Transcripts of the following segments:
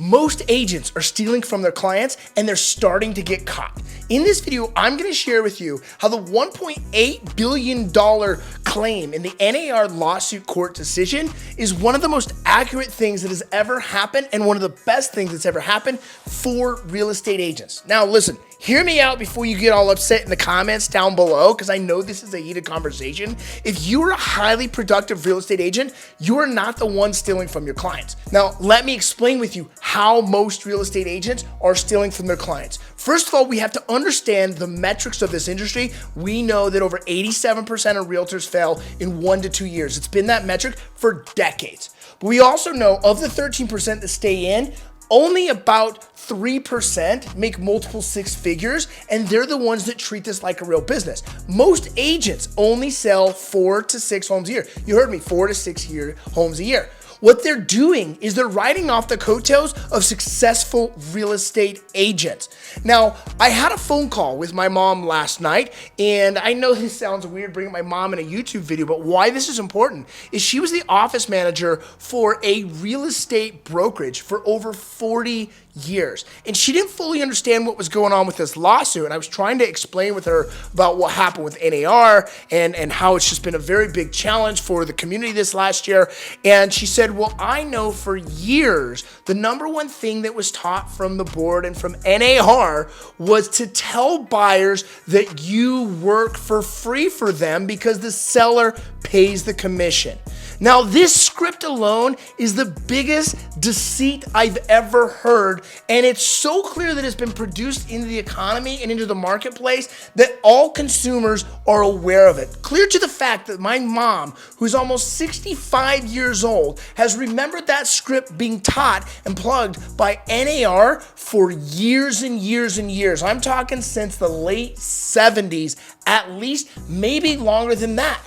Most agents are stealing from their clients and they're starting to get caught. In this video, I'm going to share with you how the $1.8 billion claim in the NAR lawsuit court decision is one of the most accurate things that has ever happened and one of the best things that's ever happened for real estate agents. Now, listen, hear me out before you get all upset in the comments down below, because I know this is a heated conversation. If you're a highly productive real estate agent, you're not the one stealing from your clients. Now, let me explain with you how most real estate agents are stealing from their clients. First of all, we have to understand the metrics of this industry. We know that over 87% of realtors fail in 1 to 2 years. It's been that metric for decades. But we also know of the 13% that stay in, only about 3% make multiple six figures, and they're the ones that treat this like a real business. Most agents only sell 4 to 6 homes a year. You heard me, 4 to 6 homes a year. What they're doing is they're riding off the coattails of successful real estate agents. Now, I had a phone call with my mom last night, and I know this sounds weird bringing my mom in a YouTube video, but why this is important is she was the office manager for a real estate brokerage for over 40 years. And she didn't fully understand what was going on with this lawsuit. And I was trying to explain with her about what happened with NAR and how it's just been a very big challenge for the community this last year. And she said, well, I know for years, the number one thing that was taught from the board and from NAR was to tell buyers that you work for free for them because the seller pays the commission. Now, this script alone is the biggest deceit I've ever heard, and it's so clear that it's been produced into the economy and into the marketplace that all consumers are aware of it. Clear to the fact that my mom, who's almost 65 years old, has remembered that script being taught and plugged by NAR for years and years and years. I'm talking since the late 70s, at least, maybe longer than that.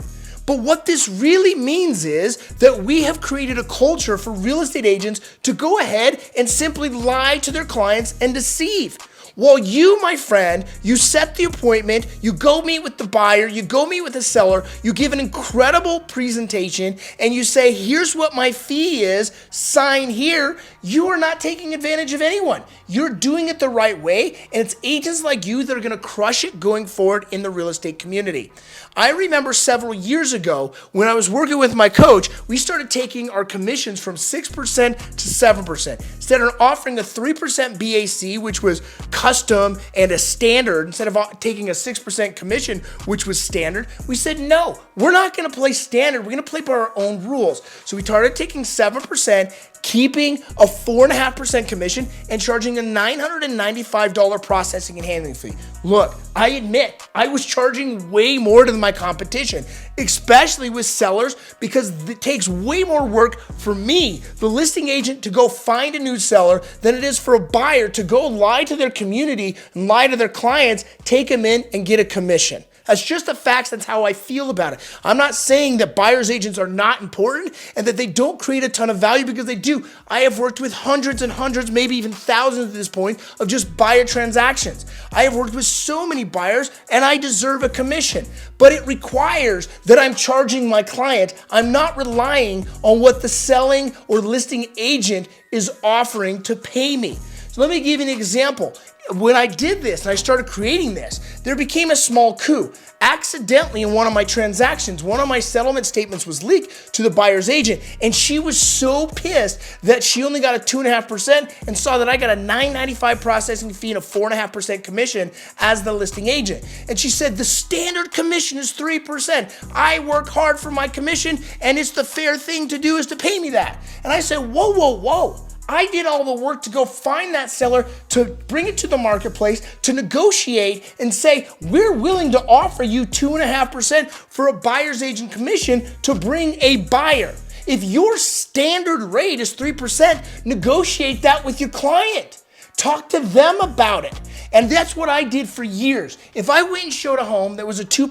But what this really means is that we have created a culture for real estate agents to go ahead and simply lie to their clients and deceive. Well, you, my friend, you set the appointment, you go meet with the buyer, you go meet with the seller, you give an incredible presentation, and you say, here's what my fee is, sign here. You are not taking advantage of anyone. You're doing it the right way, and it's agents like you that are gonna crush it going forward in the real estate community. I remember several years ago when I was working with my coach, we started taking our commissions from 6% to 7%. Instead of offering a 3% BAC, which was custom and a standard, instead of taking a 6% commission, which was standard, we said, no, we're not gonna play standard, we're gonna play by our own rules. So we started taking 7%, keeping a 4.5% commission and charging a $995 processing and handling fee. Look, I admit I was charging way more than my competition, especially with sellers, because it takes way more work for me, the listing agent, to go find a new seller than it is for a buyer to go lie to their community and lie to their clients, take them in and get a commission. That's just the facts. That's how I feel about it. I'm not saying that buyer's agents are not important and that they don't create a ton of value, because they do. I have worked with hundreds and hundreds, maybe even thousands at this point, of just buyer transactions. I have worked with so many buyers, and I deserve a commission. But it requires that I'm charging my client. I'm not relying on what the selling or listing agent is offering to pay me. So let me give you an example. When I did this and I started creating this, there became a small coup. Accidentally, in one of my transactions, one of my settlement statements was leaked to the buyer's agent, and she was so pissed that she only got a 2.5% and saw that I got a $995 processing fee and a 4.5% commission as the listing agent. And she said, the standard commission is 3%. I work hard for my commission, and it's the fair thing to do is to pay me that. And I said, whoa, whoa, whoa. I did all the work to go find that seller, to bring it to the marketplace, to negotiate and say, we're willing to offer you 2.5% for a buyer's agent commission to bring a buyer. If your standard rate is 3%, negotiate that with your client. Talk to them about it. And that's what I did for years. If I went and showed a home that was a 2%,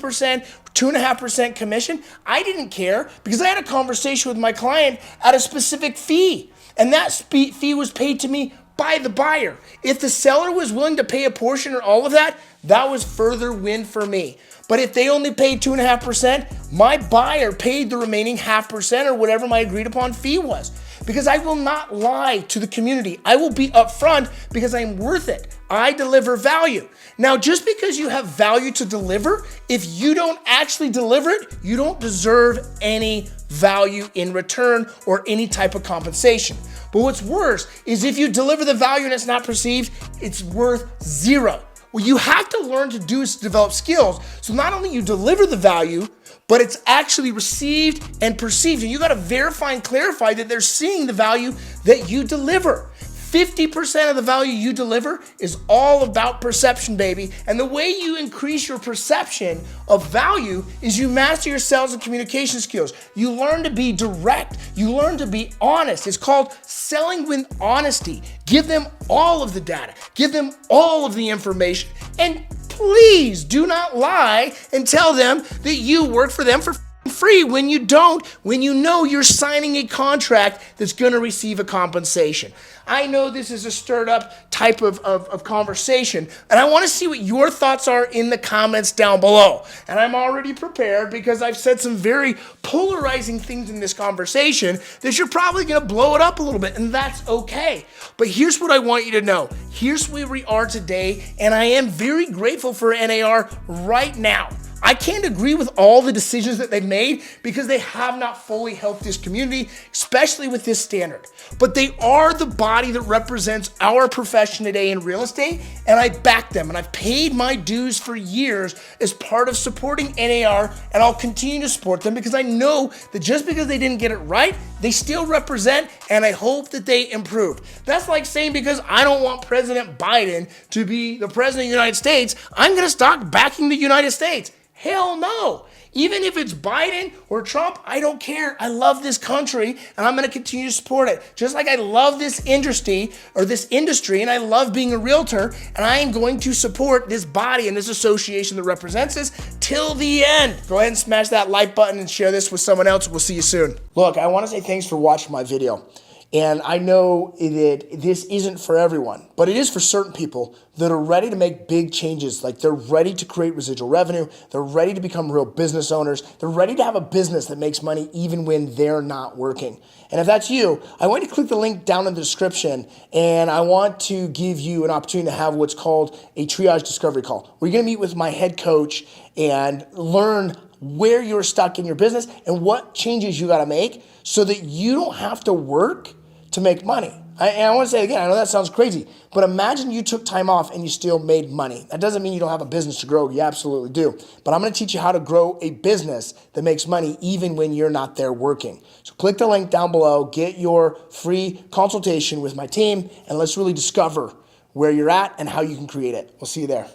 2.5% commission, I didn't care, because I had a conversation with my client at a specific fee. And that fee was paid to me by the buyer. If the seller was willing to pay a portion or all of that, that was further win for me. But if they only paid 2.5%, my buyer paid the remaining 0.5% or whatever my agreed upon fee was. because I will not lie to the community. I will be upfront because I'm worth it. I deliver value. Now, just because you have value to deliver, if you don't actually deliver it, you don't deserve any value in return or any type of compensation. But what's worse is if you deliver the value and it's not perceived, it's worth zero. What you have to learn to do is to develop skills. So not only you deliver the value, but it's actually received and perceived. And you got to verify and clarify that they're seeing the value that you deliver. 50% of the value you deliver is all about perception, baby. And the way you increase your perception of value is you master your sales and communication skills. You learn to be direct. You learn to be honest. It's called selling with honesty. Give them all of the data. Give them all of the information. And please do not lie and tell them that you work for them for free when you don't, when you know you're signing a contract that's going to receive a compensation. I know this is a stirred up type of conversation, and I want to see what your thoughts are in the comments down below. And I'm already prepared because I've said some very polarizing things in this conversation that you're probably going to blow it up a little bit, and that's okay. But here's what I want you to know. Here's where we are today, and I am very grateful for NAR right now. I can't agree with all the decisions that they've made because they have not fully helped this community, especially with this standard. But they are the body that represents our profession today in real estate, and I back them, and I've paid my dues for years as part of supporting NAR, and I'll continue to support them because I know that just because they didn't get it right, they still represent, and I hope that they improved. That's like saying because I don't want President Biden to be the president of the United States, I'm going to stop backing the United States. Hell no. Even if it's Biden or Trump, I don't care. I love this country and I'm going to continue to support it. Just like I love this industry and I love being a realtor, and I am going to support this body and this association that represents us till the end. Go ahead and smash that like button and share this with someone else. We'll see you soon. Look, I want to say thanks for watching my video. And I know that this isn't for everyone, but it is for certain people that are ready to make big changes. Like they're ready to create residual revenue. They're ready to become real business owners. They're ready to have a business that makes money even when they're not working. And if that's you, I want you to click the link down in the description, and I want to give you an opportunity to have what's called a triage discovery call. We're going to meet with my head coach and learn where you're stuck in your business and what changes you got to make so that you don't have to work to make money. And I want to say again, I know that sounds crazy, but imagine you took time off and you still made money. That doesn't mean you don't have a business to grow. You absolutely do. But I'm going to teach you how to grow a business that makes money even when you're not there working. So click the link down below, get your free consultation with my team, and let's really discover where you're at and how you can create it. We'll see you there.